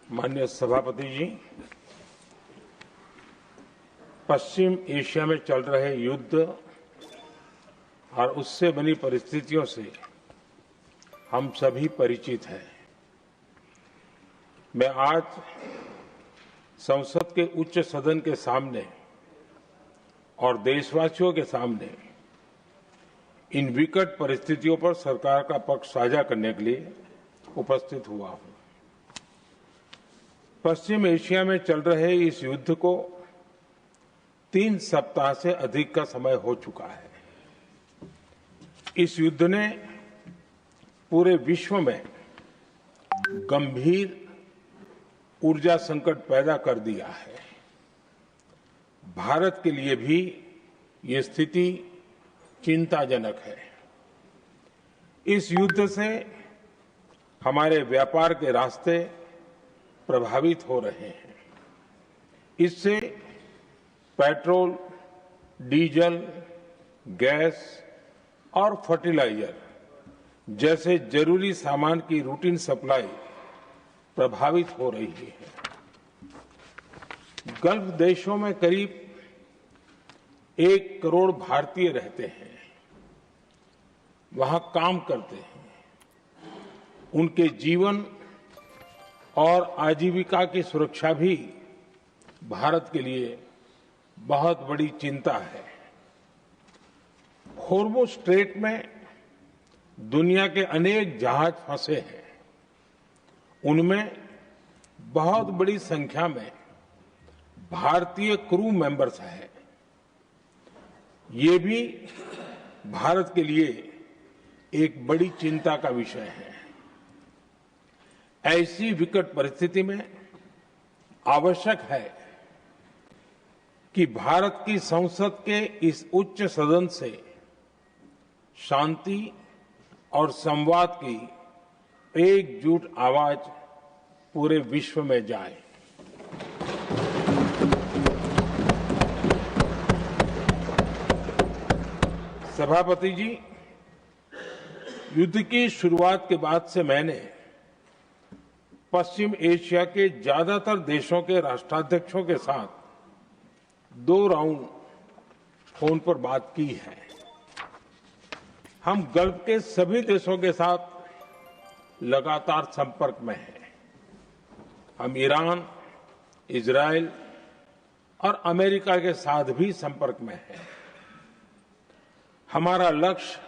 माननीय सभापति जी, पश्चिम एशिया में चल रहे युद्ध और उससे बनी परिस्थितियों से हम सभी परिचित हैं। मैं आज संसद के उच्च सदन के सामने और देशवासियों के सामने इन विकट परिस्थितियों पर सरकार का पक्ष साझा करने के लिए उपस्थित हुआ हूं। पश्चिम एशिया में चल रहे इस युद्ध को 3 सप्ताह से अधिक का समय हो चुका है। इस युद्ध ने पूरे विश्व में गंभीर ऊर्जा संकट पैदा कर दिया है। भारत के लिए भी ये स्थिति चिंताजनक है। इस युद्ध से हमारे व्यापार के रास्ते प्रभावित हो रहे हैं। इससे पेट्रोल, डीजल, गैस और फर्टिलाइजर जैसे जरूरी सामान की रूटीन सप्लाई प्रभावित हो रही है। गल्फ देशों में करीब 1 करोड़ भारतीय रहते हैं, वहां काम करते हैं। उनके जीवन और आजीविका की सुरक्षा भी भारत के लिए बहुत बड़ी चिंता है। हॉर्मुज़ स्ट्रेट में दुनिया के अनेक जहाज फंसे हैं। उनमें बहुत बड़ी संख्या में भारतीय क्रू मेंबर्स हैं। ये भी भारत के लिए एक बड़ी चिंता का विषय है। ऐसी विकट परिस्थिति में आवश्यक है कि भारत की संसद के इस उच्च सदन से शांति और संवाद की एकजुट आवाज पूरे विश्व में जाए। सभापति जी, युद्ध की शुरुआत के बाद से मैंने पश्चिम एशिया के ज्यादातर देशों के राष्ट्राध्यक्षों के साथ 2 राउंड फोन पर बात की है। हम गल्फ के सभी देशों के साथ लगातार संपर्क में हैं। हम ईरान, इजरायल और अमेरिका के साथ भी संपर्क में हैं। हमारा लक्ष्य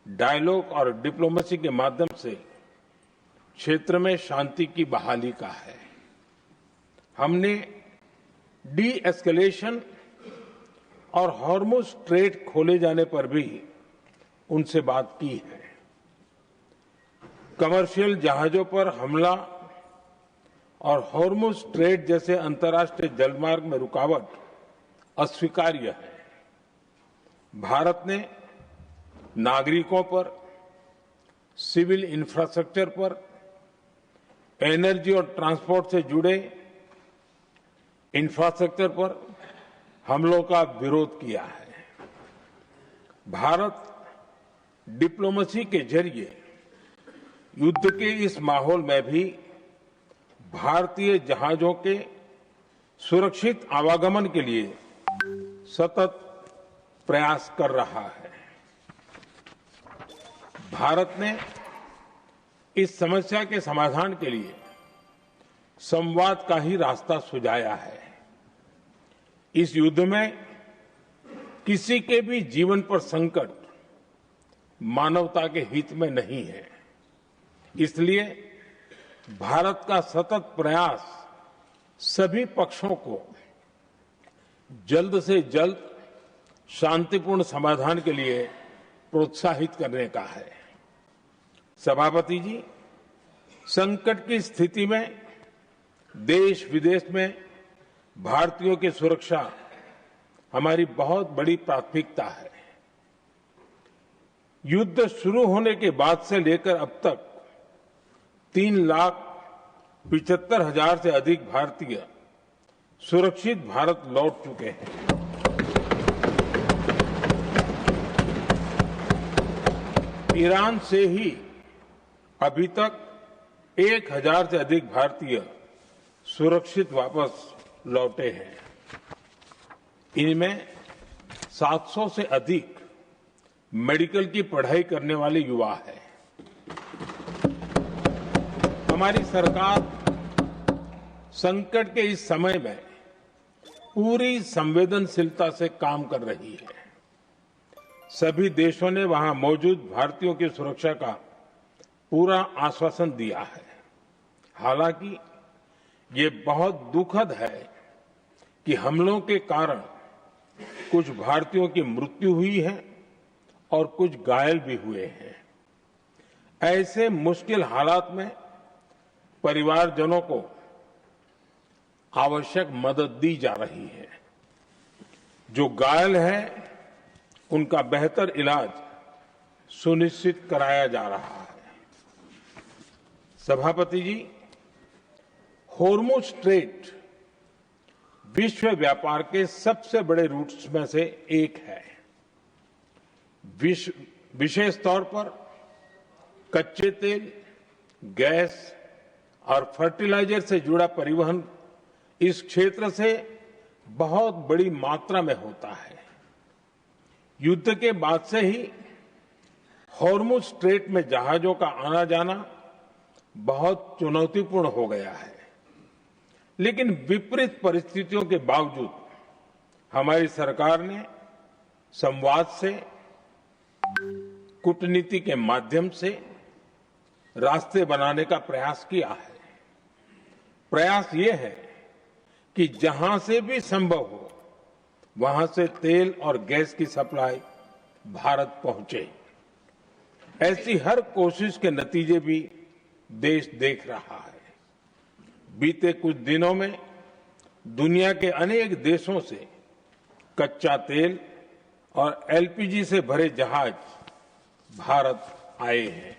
डायलॉग और डिप्लोमेसी के माध्यम से क्षेत्र में शांति की बहाली का है। हमने डी एस्केलेशन और हॉर्मुज़ स्ट्रेट खोले जाने पर भी उनसे बात की है। कमर्शियल जहाजों पर हमला और हॉर्मुज़ स्ट्रेट जैसे अंतर्राष्ट्रीय जलमार्ग में रुकावट अस्वीकार्य है। भारत ने नागरिकों पर, सिविल इंफ्रास्ट्रक्चर पर, एनर्जी और ट्रांसपोर्ट से जुड़े इंफ्रास्ट्रक्चर पर हमलों का विरोध किया है। भारत डिप्लोमेसी के जरिए युद्ध के इस माहौल में भी भारतीय जहाजों के सुरक्षित आवागमन के लिए सतत प्रयास कर रहा है। भारत ने इस समस्या के समाधान के लिए संवाद का ही रास्ता सुझाया है। इस युद्ध में किसी के भी जीवन पर संकट मानवता के हित में नहीं है। इसलिए भारत का सतत प्रयास सभी पक्षों को जल्द से जल्द शांतिपूर्ण समाधान के लिए प्रोत्साहित करने का है। सभापति जी, संकट की स्थिति में देश विदेश में भारतीयों की सुरक्षा हमारी बहुत बड़ी प्राथमिकता है। युद्ध शुरू होने के बाद से लेकर अब तक 3,75,000 से अधिक भारतीय सुरक्षित भारत लौट चुके हैं। ईरान से ही अभी तक 1000 से अधिक भारतीय सुरक्षित वापस लौटे हैं। इनमें 700 से अधिक मेडिकल की पढ़ाई करने वाले युवा हैं। हमारी सरकार संकट के इस समय में पूरी संवेदनशीलता से काम कर रही है। सभी देशों ने वहां मौजूद भारतीयों की सुरक्षा का पूरा आश्वासन दिया है। हालांकि ये बहुत दुखद है कि हमलों के कारण कुछ भारतीयों की मृत्यु हुई है और कुछ घायल भी हुए हैं। ऐसे मुश्किल हालात में परिवारजनों को आवश्यक मदद दी जा रही है। जो घायल हैं, उनका बेहतर इलाज सुनिश्चित कराया जा रहा है। सभापति जी, होर्मुज स्ट्रेट विश्व व्यापार के सबसे बड़े रूट्स में से एक है। विशेष तौर पर कच्चे तेल, गैस और फर्टिलाइजर से जुड़ा परिवहन इस क्षेत्र से बहुत बड़ी मात्रा में होता है। युद्ध के बाद से ही होर्मुज स्ट्रेट में जहाजों का आना जाना बहुत चुनौतीपूर्ण हो गया है। लेकिन विपरीत परिस्थितियों के बावजूद हमारी सरकार ने संवाद से, कूटनीति के माध्यम से रास्ते बनाने का प्रयास किया है। प्रयास ये है कि जहां से भी संभव हो वहां से तेल और गैस की सप्लाई भारत पहुंचे। ऐसी हर कोशिश के नतीजे भी देश देख रहा है। बीते कुछ दिनों में दुनिया के अनेक देशों से कच्चा तेल और एलपीजी से भरे जहाज भारत आए हैं।